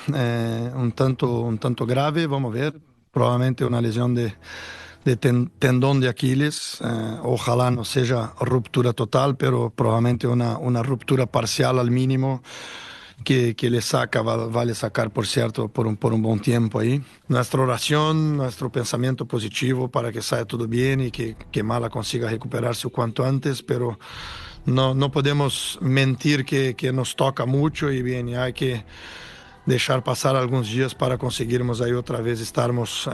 un tanto grave, vamos a ver, probablemente una lesión de tendón de Aquiles, ojalá no sea ruptura total, pero probablemente una ruptura parcial al mínimo que le saca, vale sacar, por cierto, por un buen tiempo ahí. Nuestra oración, nuestro pensamiento positivo para que salga todo bien y que Mala consiga recuperarse cuanto antes, pero no podemos mentir que nos toca mucho y bien, y hay que dejar pasar algunos días para conseguirmos ahí otra vez estarmos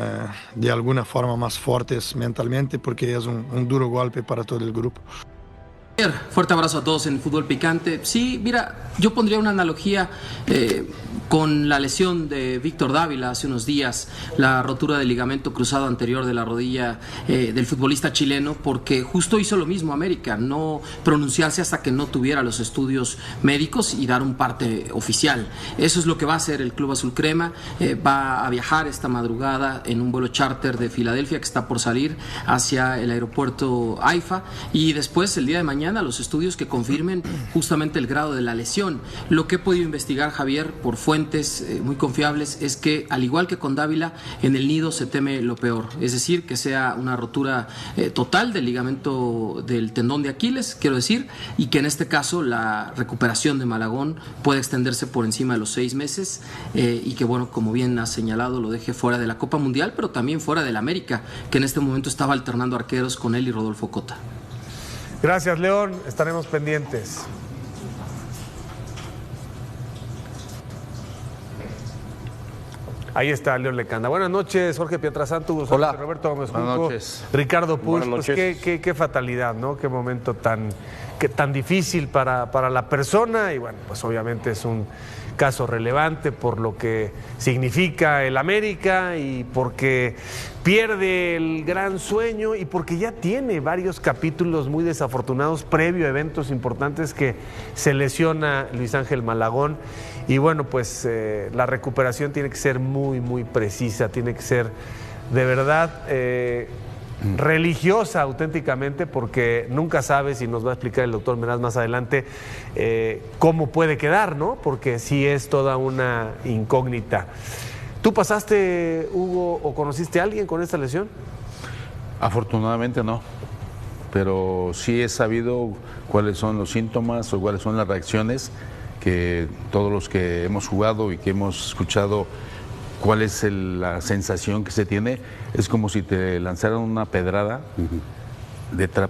de alguna forma más fuertes mentalmente, porque es un duro golpe para todo el grupo. Fuerte abrazo a todos en Fútbol Picante. Sí, mira, yo pondría una analogía con la lesión de Víctor Dávila hace unos días, la rotura del ligamento cruzado anterior de la rodilla del futbolista chileno, porque justo hizo lo mismo América, no pronunciarse hasta que no tuviera los estudios médicos y dar un parte oficial. Eso es lo que va a hacer el Club Azul Crema. Va a viajar esta madrugada en un vuelo charter de Filadelfia que está por salir hacia el aeropuerto AIFA, y después el día de mañana los estudios que confirmen justamente el grado de la lesión. Lo que he podido investigar, Javier, por fuentes muy confiables, es que al igual que con Dávila, en el nido se teme lo peor, es decir, que sea una rotura total del ligamento del tendón de Aquiles, quiero decir, y que en este caso la recuperación de Malagón puede extenderse por encima de los 6 meses y que, bueno, como bien has señalado, lo deje fuera de la Copa Mundial, pero también fuera del América, que en este momento estaba alternando arqueros con él y Rodolfo Cota. Gracias, León. Estaremos pendientes. Ahí está León Lecanda. Buenas noches, Jorge Pietrasanta. Hola. Roberto Gómez Junco. Buenas noches. Ricardo Puig. Buenas Pues noches. qué fatalidad, ¿no? Qué momento tan difícil para la persona. Y bueno, pues obviamente es un caso relevante por lo que significa el América y porque pierde el gran sueño y porque ya tiene varios capítulos muy desafortunados previo a eventos importantes que se lesiona Luis Ángel Malagón. Y bueno, pues la recuperación tiene que ser muy, muy precisa, tiene que ser de verdad religiosa auténticamente, porque nunca sabes, y nos va a explicar el doctor Meraz más adelante, cómo puede quedar, ¿no? Porque sí es toda una incógnita. ¿Tú pasaste, Hugo, o conociste a alguien con esta lesión? Afortunadamente no, pero sí he sabido cuáles son los síntomas o cuáles son las reacciones que todos los que hemos jugado y que hemos escuchado cuál es la sensación que se tiene. Es como si te lanzaran una pedrada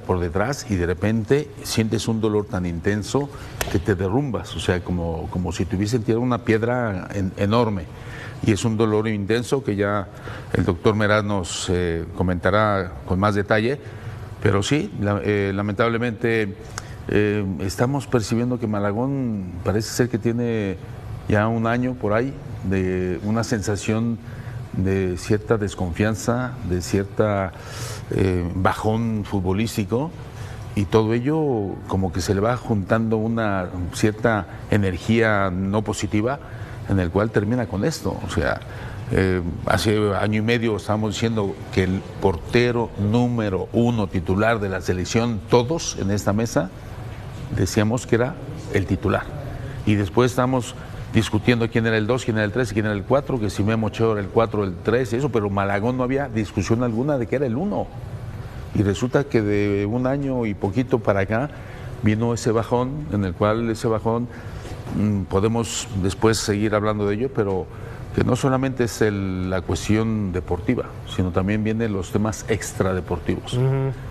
por detrás y de repente sientes un dolor tan intenso que te derrumbas, o sea, como si te hubiesen tirado una piedra enorme. Y es un dolor intenso que ya el doctor Meraz nos comentará con más detalle, pero sí, lamentablemente estamos percibiendo que Malagón parece ser que tiene ya un año por ahí de una sensación de cierta desconfianza, de cierta bajón futbolístico, y todo ello como que se le va juntando una cierta energía no positiva en el cual termina con esto. O sea, hace año y medio estábamos diciendo que el portero número 1 titular de la selección, todos en esta mesa decíamos que era el titular, y después estamos discutiendo quién era el 2, quién era el 3 y quién era el 4, que si Memo Ochoa era el 4, el 3 y eso, pero Malagón no había discusión alguna de que era el 1. Y resulta que de un año y poquito para acá vino ese bajón, en el cual ese bajón podemos después seguir hablando de ello, pero que no solamente es la cuestión deportiva, sino también vienen los temas extradeportivos.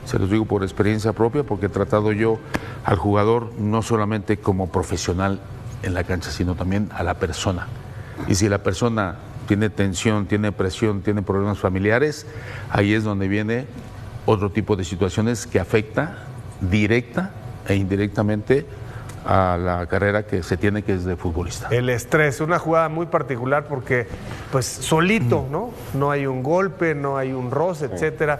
Se los digo por experiencia propia, porque he tratado yo al jugador no solamente como profesional en la cancha, sino también a la persona. Y si la persona tiene tensión, tiene presión, tiene problemas familiares, ahí es donde viene otro tipo de situaciones que afecta directa e indirectamente a la carrera que se tiene, que es de futbolista. El estrés, una jugada muy particular porque pues solito, ¿no? No hay un golpe, no hay un roce, etcétera.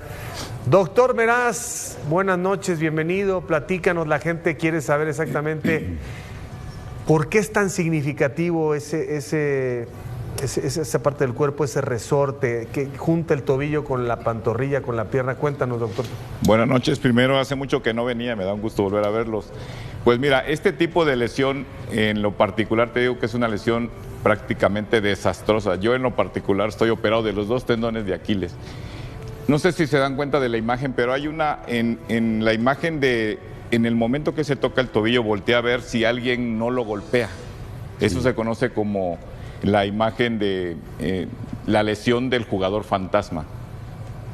Doctor Meraz, buenas noches, bienvenido, platícanos, la gente quiere saber exactamente por qué es tan significativo esa parte del cuerpo, ese resorte que junta el tobillo con la pantorrilla, con la pierna. Cuéntanos, doctor. Buenas noches. Primero, hace mucho que no venía, me da un gusto volver a verlos. Pues mira, este tipo de lesión en lo particular te digo que es una lesión prácticamente desastrosa. Yo en lo particular estoy operado de los 2 tendones de Aquiles. No sé si se dan cuenta de la imagen, pero hay una en la imagen en el momento que se toca el tobillo, voltea a ver si alguien no lo golpea. Eso se conoce como la imagen de la lesión del jugador fantasma.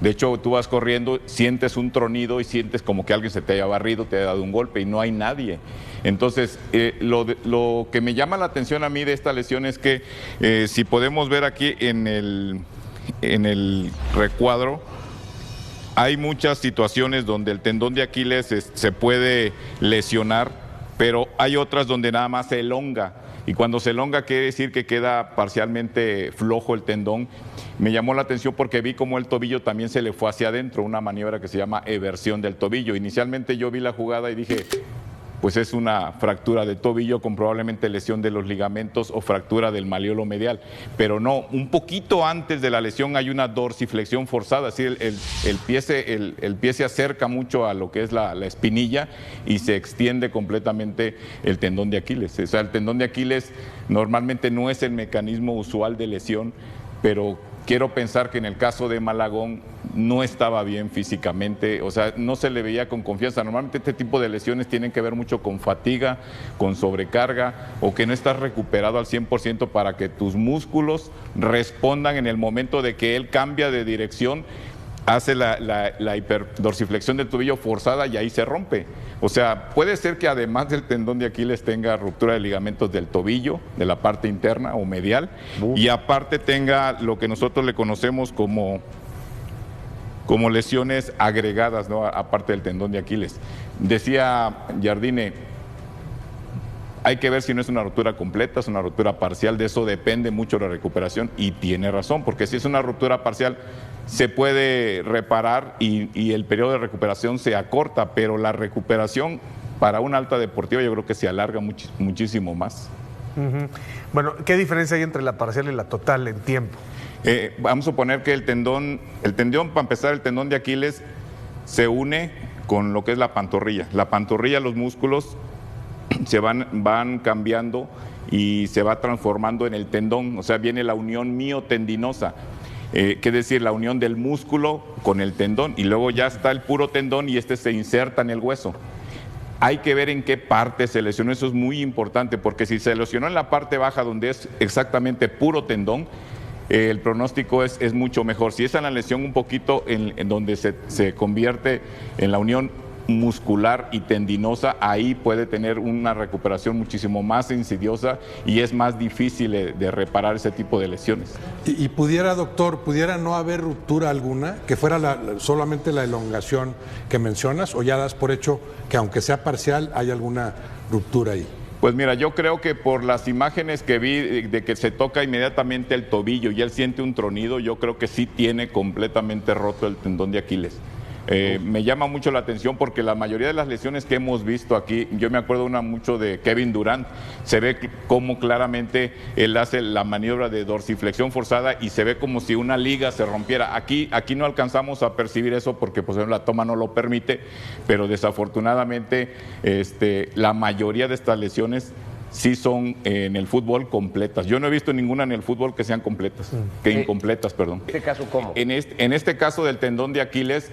De hecho, tú vas corriendo, sientes un tronido y sientes como que alguien se te haya barrido, te haya dado un golpe y no hay nadie. Entonces, lo que me llama la atención a mí de esta lesión es que si podemos ver aquí en el recuadro, hay muchas situaciones donde el tendón de Aquiles se puede lesionar, pero hay otras donde nada más se elonga. Y cuando se elonga quiere decir que queda parcialmente flojo el tendón. Me llamó la atención porque vi como el tobillo también se le fue hacia adentro, una maniobra que se llama eversión del tobillo. Inicialmente yo vi la jugada y dije, pues es una fractura de tobillo con probablemente lesión de los ligamentos o fractura del maleolo medial. Pero no, un poquito antes de la lesión hay una dorsiflexión forzada, así el pie se acerca mucho a lo que es la espinilla y se extiende completamente el tendón de Aquiles. O sea, el tendón de Aquiles normalmente no es el mecanismo usual de lesión, pero quiero pensar que en el caso de Malagón no estaba bien físicamente, o sea, no se le veía con confianza. Normalmente este tipo de lesiones tienen que ver mucho con fatiga, con sobrecarga, o que no estás recuperado al 100% para que tus músculos respondan en el momento de que él cambia de dirección, hace la hiperdorsiflexión del tobillo forzada y ahí se rompe. O sea, puede ser que además del tendón de Aquiles tenga ruptura de ligamentos del tobillo, de la parte interna o medial, y aparte tenga lo que nosotros le conocemos como lesiones agregadas, ¿no? Aparte del tendón de Aquiles. Decía Jardine, hay que ver si no es una ruptura completa, es una ruptura parcial, de eso depende mucho la recuperación, y tiene razón, porque si es una ruptura parcial se puede reparar y el periodo de recuperación se acorta, pero la recuperación para una alta deportiva yo creo que se alarga muchísimo más. Bueno, ¿qué diferencia hay entre la parcial y la total en tiempo? Vamos a suponer que el tendón, para empezar, el tendón de Aquiles se une con lo que es la pantorrilla. La pantorrilla, los músculos se van cambiando y se va transformando en el tendón, o sea, viene la unión miotendinosa. Que decir, la unión del músculo con el tendón, y luego ya está el puro tendón y este se inserta en el hueso. Hay que ver en qué parte se lesionó, eso es muy importante, porque si se lesionó en la parte baja donde es exactamente puro tendón, el pronóstico es mucho mejor. Si es en la lesión un poquito en donde se convierte en la unión muscular y tendinosa, ahí puede tener una recuperación muchísimo más insidiosa y es más difícil de reparar ese tipo de lesiones. Y pudiera, doctor, pudiera no haber ruptura alguna, que fuera solamente la elongación que mencionas, o ya das por hecho que aunque sea parcial hay alguna ruptura ahí. Pues mira, yo creo que por las imágenes que vi de que se toca inmediatamente el tobillo y él siente un tronido, yo creo que sí tiene completamente roto el tendón de Aquiles. Me llama mucho la atención porque la mayoría de las lesiones que hemos visto aquí, yo me acuerdo mucho de Kevin Durant, se ve cómo claramente él hace la maniobra de dorsiflexión forzada y se ve como si una liga se rompiera. Aquí no alcanzamos a percibir eso porque pues la toma no lo permite, pero desafortunadamente la mayoría de estas lesiones sí son en el fútbol completas. Yo no he visto ninguna en el fútbol que sean completas, que incompletas, perdón. ¿En este caso cómo? En este caso del tendón de Aquiles,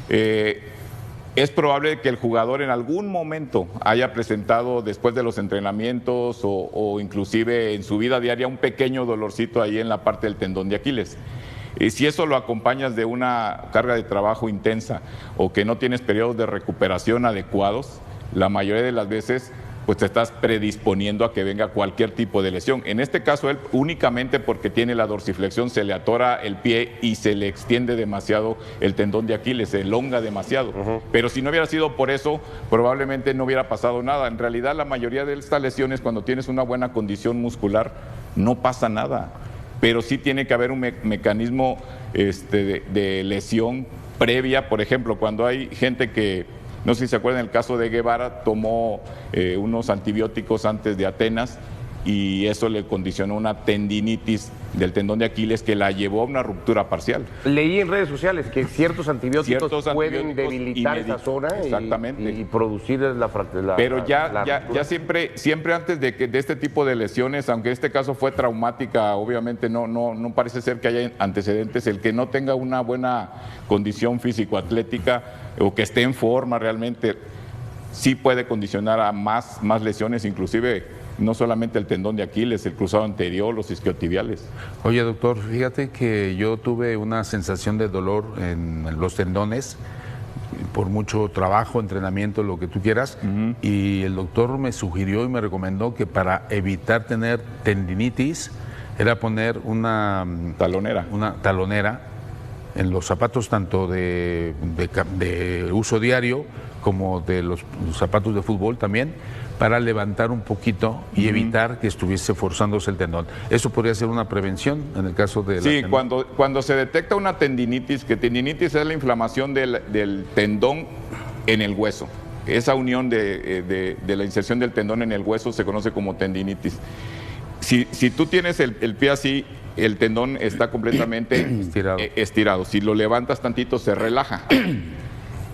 es probable que el jugador en algún momento haya presentado después de los entrenamientos o inclusive en su vida diaria un pequeño dolorcito ahí en la parte del tendón de Aquiles. Si eso lo acompañas de una carga de trabajo intensa o que no tienes periodos de recuperación adecuados, la mayoría de las veces pues te estás predisponiendo a que venga cualquier tipo de lesión. En este caso, él únicamente porque tiene la dorsiflexión, se le atora el pie y se le extiende demasiado el tendón de Aquiles, se elonga demasiado. Pero si no hubiera sido por eso, probablemente no hubiera pasado nada. En realidad, la mayoría de estas lesiones, cuando tienes una buena condición muscular, no pasa nada. Pero sí tiene que haber un mecanismo de lesión previa. Por ejemplo, cuando hay gente que, no sé si se acuerdan el caso de Guevara, tomó unos antibióticos antes de Atenas y eso le condicionó una tendinitis del tendón de Aquiles que la llevó a una ruptura parcial. Leí en redes sociales que ciertos antibióticos pueden antibióticos debilitar esa zona y producir la fractura. Pero ya siempre antes de este tipo de lesiones, aunque este caso fue traumática, obviamente no parece ser que haya antecedentes, el que no tenga una buena condición físico-atlética o que esté en forma realmente, sí puede condicionar a más lesiones, inclusive no solamente el tendón de Aquiles, el cruzado anterior, los isquiotibiales. Oye, doctor, fíjate que yo tuve una sensación de dolor en los tendones por mucho trabajo, entrenamiento, lo que tú quieras, y el doctor me sugirió y me recomendó que para evitar tener tendinitis era poner una talonera en los zapatos tanto de uso diario como de los zapatos de fútbol también, para levantar un poquito y evitar que estuviese forzándose el tendón. ¿Eso podría ser una prevención en el caso de la tendón? Cuando se detecta una tendinitis, que tendinitis es la inflamación del tendón en el hueso. Esa unión de la inserción del tendón en el hueso se conoce como tendinitis. Si tú tienes el pie así, el tendón está completamente estirado. Si lo levantas tantito, se relaja.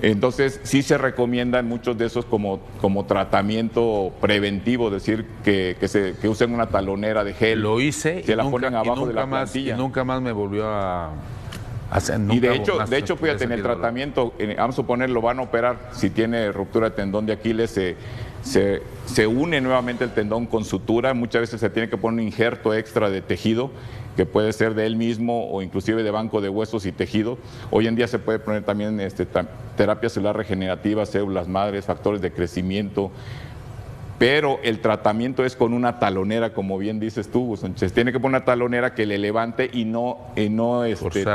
Entonces, sí se recomienda en muchos de esos como tratamiento preventivo, decir que usen una talonera de gel. Lo hice, se la ponen abajo de la plantilla. Y nunca más me volvió a hacer. Y de hecho, fíjate, en el tratamiento, vamos a suponer, lo van a operar, si tiene ruptura de tendón de Aquiles, se une nuevamente el tendón con sutura, muchas veces se tiene que poner un injerto extra de tejido, que puede ser de él mismo o inclusive de banco de huesos y tejido. Hoy en día se puede poner también terapia celular regenerativa, células madres, factores de crecimiento, pero el tratamiento es con una talonera, como bien dices tú, se tiene que poner una talonera que le levante y no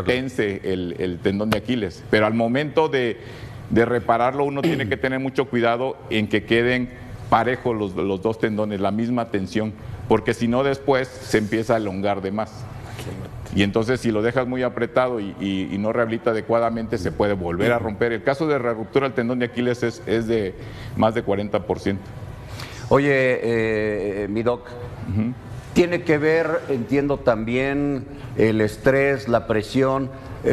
tense el tendón de Aquiles. Pero al momento de repararlo, uno tiene que tener mucho cuidado en que queden parejos los dos tendones, la misma tensión, porque si no después se empieza a elongar de más. Y entonces si lo dejas muy apretado y no rehabilita adecuadamente, se puede volver a romper. El caso de ruptura del tendón de Aquiles es de más de 40%. Oye, mi doc, tiene que ver, entiendo también, el estrés, la presión,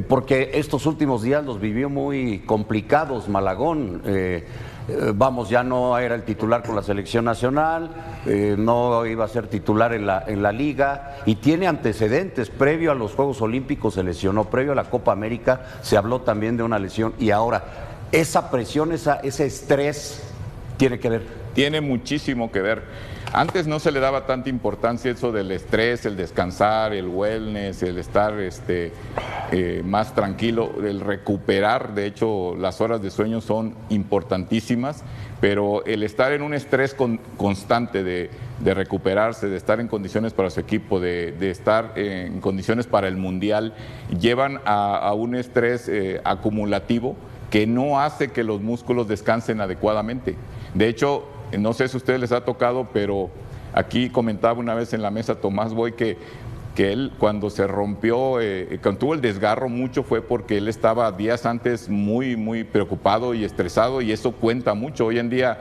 porque estos últimos días los vivió muy complicados Malagón. Vamos, ya no era el titular con la selección nacional, no iba a ser titular en la liga y tiene antecedentes. Previo a los Juegos Olímpicos se lesionó, previo a la Copa América se habló también de una lesión y ahora esa presión, ese estrés tiene que ver. Tiene muchísimo que ver. Antes no se le daba tanta importancia eso del estrés, el descansar, el wellness, el estar más tranquilo, el recuperar. De hecho, las horas de sueño son importantísimas, pero el estar en un estrés constante de recuperarse, de estar en condiciones para su equipo, de estar en condiciones para el Mundial, llevan a un estrés acumulativo que no hace que los músculos descansen adecuadamente. De hecho, no sé si a ustedes les ha tocado, pero aquí comentaba una vez en la mesa Tomás Boy que él cuando se rompió, cuando tuvo el desgarro mucho fue porque él estaba días antes muy preocupado y estresado y eso cuenta mucho. Hoy en día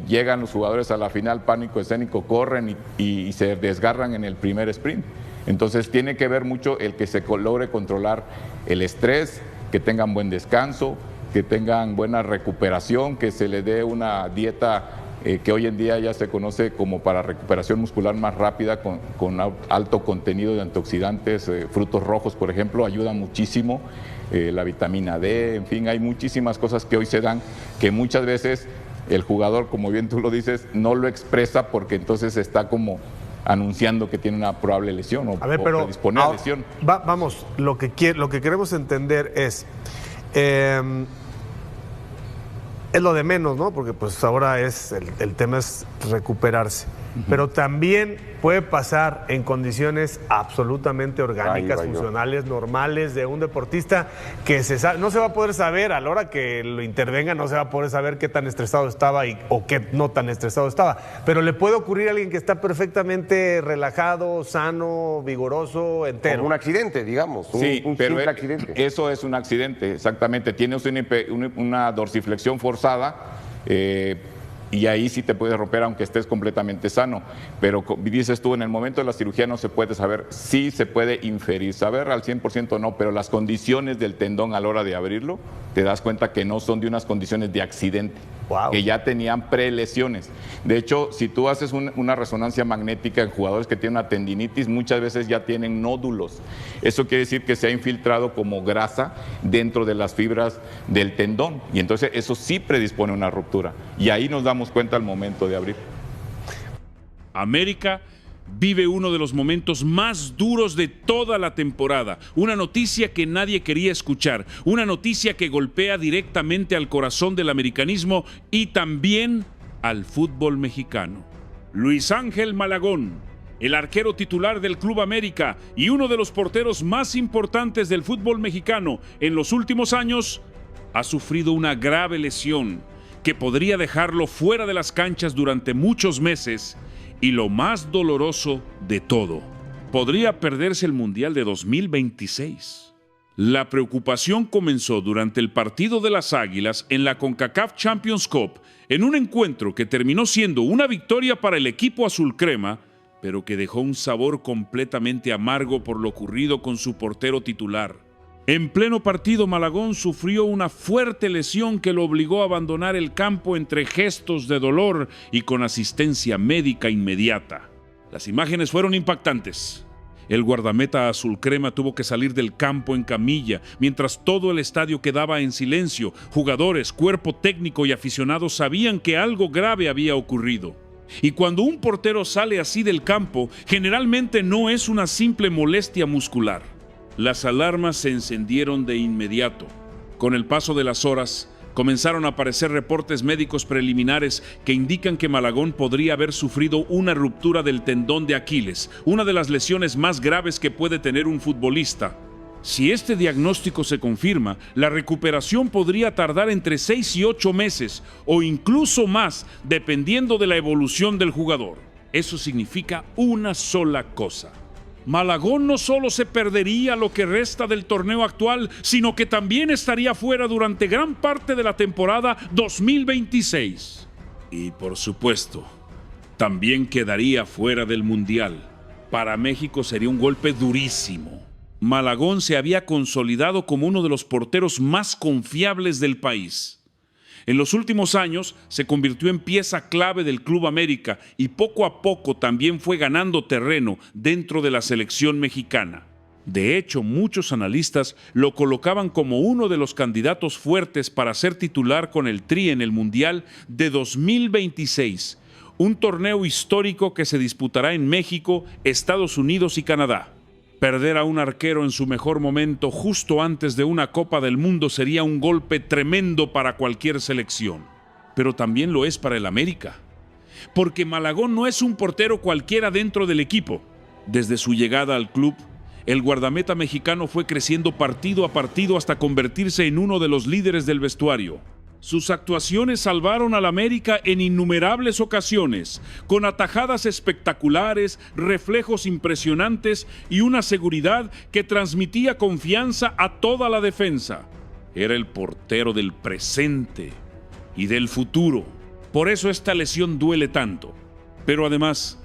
llegan los jugadores a la final, pánico escénico, corren y se desgarran en el primer sprint. Entonces tiene que ver mucho el que se logre controlar el estrés, que tengan buen descanso, que tengan buena recuperación, que se le dé una dieta que hoy en día ya se conoce como para recuperación muscular más rápida, con alto contenido de antioxidantes, frutos rojos, por ejemplo, ayuda muchísimo, la vitamina D, en fin, hay muchísimas cosas que hoy se dan, que muchas veces el jugador, como bien tú lo dices, no lo expresa porque entonces está como anunciando que tiene una probable lesión o predispone a lesión. Vamos, lo que queremos entender es lo de menos, ¿no? Porque pues ahora el tema es recuperarse. Pero también puede pasar en condiciones absolutamente orgánicas, funcionales, normales de un deportista que no se va a poder saber a la hora que lo intervenga, no se va a poder saber qué tan estresado estaba o qué no tan estresado estaba. Pero le puede ocurrir a alguien que está perfectamente relajado, sano, vigoroso, entero. Como un accidente, digamos. Sí, un pero simple accidente. Eso es un accidente, exactamente. Tienes una dorsiflexión forzada. y ahí sí te puedes romper aunque estés completamente sano, pero dices tú, en el momento de la cirugía no se puede saber, sí se puede inferir, saber al 100% no, pero las condiciones del tendón a la hora de abrirlo, te das cuenta que no son de unas condiciones de accidente, que ya tenían prelesiones. De hecho, si tú haces una resonancia magnética en jugadores que tienen una tendinitis, muchas veces ya tienen nódulos. Eso quiere decir que se ha infiltrado como grasa dentro de las fibras del tendón, y entonces eso sí predispone a una ruptura, y ahí nos damos cuenta al momento de abrir. América vive uno de los momentos más duros de toda la temporada. Una noticia que nadie quería escuchar. Una noticia que golpea directamente al corazón del americanismo y también al fútbol mexicano. Luis Ángel Malagón, el arquero titular del Club América y uno de los porteros más importantes del fútbol mexicano en los últimos años, ha sufrido una grave lesión que podría dejarlo fuera de las canchas durante muchos meses, y lo más doloroso de todo, podría perderse el Mundial de 2026. La preocupación comenzó durante el partido de las Águilas en la CONCACAF Champions Cup, en un encuentro que terminó siendo una victoria para el equipo azul crema, pero que dejó un sabor completamente amargo por lo ocurrido con su portero titular. En pleno partido, Malagón sufrió una fuerte lesión que lo obligó a abandonar el campo entre gestos de dolor y con asistencia médica inmediata. Las imágenes fueron impactantes. El guardameta azul crema tuvo que salir del campo en camilla, mientras todo el estadio quedaba en silencio. Jugadores, cuerpo técnico y aficionados sabían que algo grave había ocurrido. Y cuando un portero sale así del campo, generalmente no es una simple molestia muscular. Las alarmas se encendieron de inmediato. Con el paso de las horas, comenzaron a aparecer reportes médicos preliminares que indican que Malagón podría haber sufrido una ruptura del tendón de Aquiles, una de las lesiones más graves que puede tener un futbolista. Si este diagnóstico se confirma, la recuperación podría tardar entre 6 y 8 meses, o incluso más, dependiendo de la evolución del jugador. Eso significa una sola cosa: Malagón no solo se perdería lo que resta del torneo actual, sino que también estaría fuera durante gran parte de la temporada 2026. Y por supuesto, también quedaría fuera del Mundial. Para México sería un golpe durísimo. Malagón se había consolidado como uno de los porteros más confiables del país. En los últimos años se convirtió en pieza clave del Club América y poco a poco también fue ganando terreno dentro de la selección mexicana. De hecho, muchos analistas lo colocaban como uno de los candidatos fuertes para ser titular con el Tri en el Mundial de 2026, un torneo histórico que se disputará en México, Estados Unidos y Canadá. Perder a un arquero en su mejor momento justo antes de una Copa del Mundo sería un golpe tremendo para cualquier selección. Pero también lo es para el América. Porque Malagón no es un portero cualquiera dentro del equipo. Desde su llegada al club, el guardameta mexicano fue creciendo partido a partido hasta convertirse en uno de los líderes del vestuario. Sus actuaciones salvaron al América en innumerables ocasiones, con atajadas espectaculares, reflejos impresionantes y una seguridad que transmitía confianza a toda la defensa. Era el portero del presente y del futuro. Por eso esta lesión duele tanto. Pero además,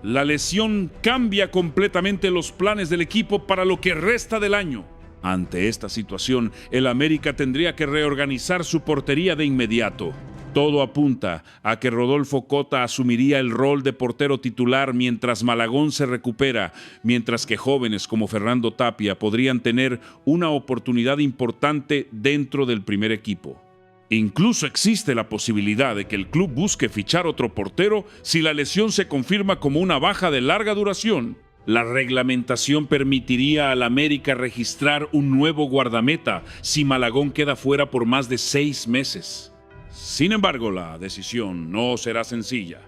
la lesión cambia completamente los planes del equipo para lo que resta del año. Ante esta situación, el América tendría que reorganizar su portería de inmediato. Todo apunta a que Rodolfo Cota asumiría el rol de portero titular mientras Malagón se recupera, mientras que jóvenes como Fernando Tapia podrían tener una oportunidad importante dentro del primer equipo. Incluso existe la posibilidad de que el club busque fichar otro portero si la lesión se confirma como una baja de larga duración. La reglamentación permitiría al América registrar un nuevo guardameta si Malagón queda fuera por más de 6 meses. Sin embargo, la decisión no será sencilla,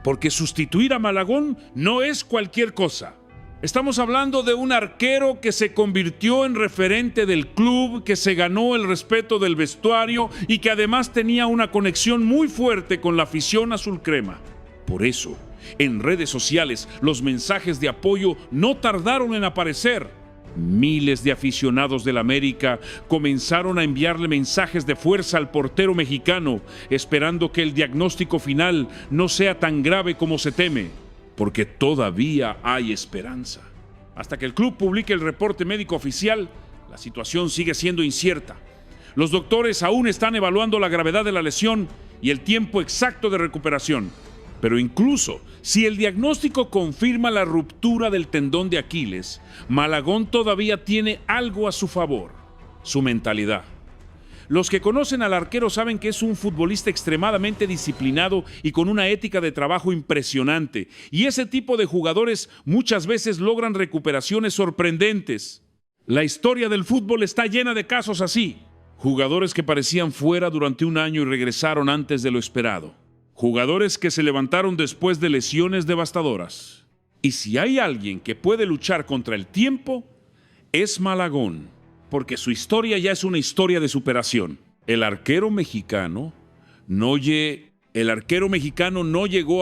porque sustituir a Malagón no es cualquier cosa. Estamos hablando de un arquero que se convirtió en referente del club, que se ganó el respeto del vestuario y que además tenía una conexión muy fuerte con la afición azul crema. Por eso, en redes sociales, los mensajes de apoyo no tardaron en aparecer. Miles de aficionados del América comenzaron a enviarle mensajes de fuerza al portero mexicano, esperando que el diagnóstico final no sea tan grave como se teme, porque todavía hay esperanza. Hasta que el club publique el reporte médico oficial, la situación sigue siendo incierta. Los doctores aún están evaluando la gravedad de la lesión y el tiempo exacto de recuperación. Pero incluso si el diagnóstico confirma la ruptura del tendón de Aquiles, Malagón todavía tiene algo a su favor: su mentalidad. Los que conocen al arquero saben que es un futbolista extremadamente disciplinado y con una ética de trabajo impresionante. Y ese tipo de jugadores muchas veces logran recuperaciones sorprendentes. La historia del fútbol está llena de casos así. Jugadores que parecían fuera durante un año y regresaron antes de lo esperado. Jugadores que se levantaron después de lesiones devastadoras. Y si hay alguien que puede luchar contra el tiempo, es Malagón, porque su historia ya es una historia de superación. El arquero mexicano no llegó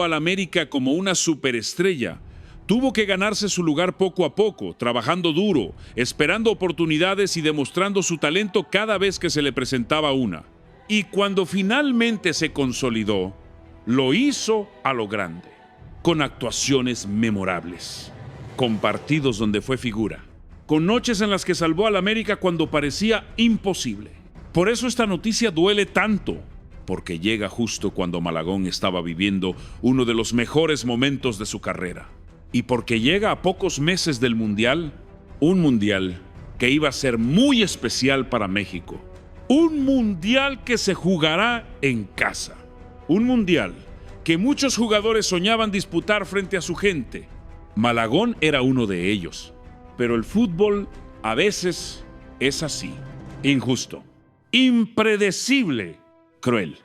al América como una superestrella. Tuvo que ganarse su lugar poco a poco, trabajando duro, esperando oportunidades y demostrando su talento cada vez que se le presentaba una. Y cuando finalmente se consolidó, lo hizo a lo grande, con actuaciones memorables, con partidos donde fue figura, con noches en las que salvó al América cuando parecía imposible. Por eso esta noticia duele tanto, porque llega justo cuando Malagón estaba viviendo uno de los mejores momentos de su carrera. Y porque llega a pocos meses del Mundial, un Mundial que iba a ser muy especial para México. Un Mundial que se jugará en casa. Un Mundial que muchos jugadores soñaban disputar frente a su gente. Malagón era uno de ellos. Pero el fútbol a veces es así. Injusto, impredecible, cruel.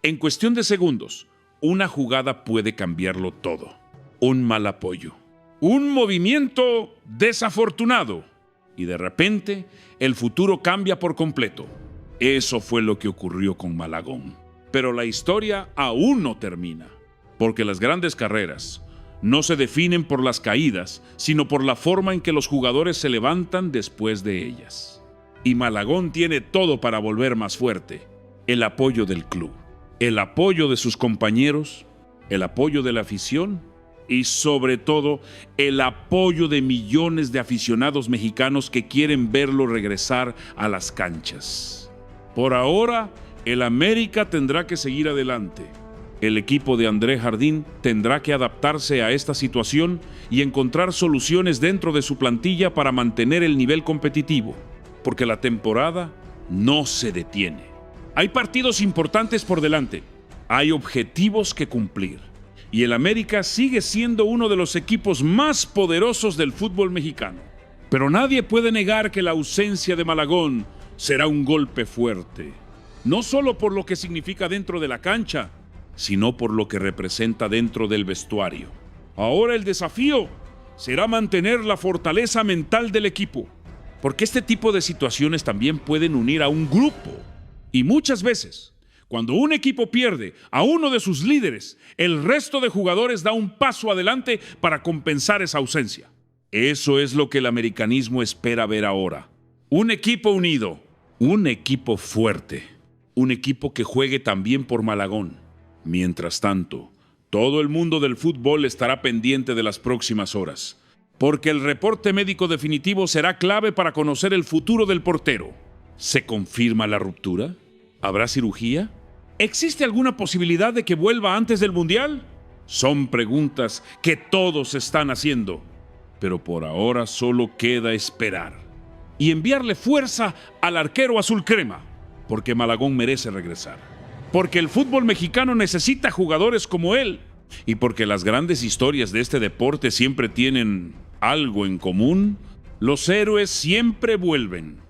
En cuestión de segundos, una jugada puede cambiarlo todo. Un mal apoyo, un movimiento desafortunado y de repente el futuro cambia por completo. Eso fue lo que ocurrió con Malagón. Pero la historia aún no termina, porque las grandes carreras no se definen por las caídas, sino por la forma en que los jugadores se levantan después de ellas. Y Malagón tiene todo para volver más fuerte: el apoyo del club, el apoyo de sus compañeros, el apoyo de la afición y sobre todo el apoyo de millones de aficionados mexicanos que quieren verlo regresar a las canchas. Por ahora, el América tendrá que seguir adelante. El equipo de André Jardín tendrá que adaptarse a esta situación y encontrar soluciones dentro de su plantilla para mantener el nivel competitivo, porque la temporada no se detiene. Hay partidos importantes por delante, hay objetivos que cumplir, y el América sigue siendo uno de los equipos más poderosos del fútbol mexicano. Pero nadie puede negar que la ausencia de Malagón será un golpe fuerte, no solo por lo que significa dentro de la cancha, sino por lo que representa dentro del vestuario. Ahora el desafío será mantener la fortaleza mental del equipo, porque este tipo de situaciones también pueden unir a un grupo. Y muchas veces, cuando un equipo pierde a uno de sus líderes, el resto de jugadores da un paso adelante para compensar esa ausencia. Eso es lo que el americanismo espera ver ahora. Un equipo unido, un equipo fuerte, un equipo que juegue también por Malagón. Mientras tanto, todo el mundo del fútbol estará pendiente de las próximas horas, porque el reporte médico definitivo será clave para conocer el futuro del portero. ¿Se confirma la ruptura? ¿Habrá cirugía? ¿Existe alguna posibilidad de que vuelva antes del Mundial? Son preguntas que todos están haciendo, pero por ahora solo queda esperar y enviarle fuerza al arquero azul crema, porque Malagón merece regresar, porque el fútbol mexicano necesita jugadores como él y porque las grandes historias de este deporte siempre tienen algo en común: los héroes siempre vuelven.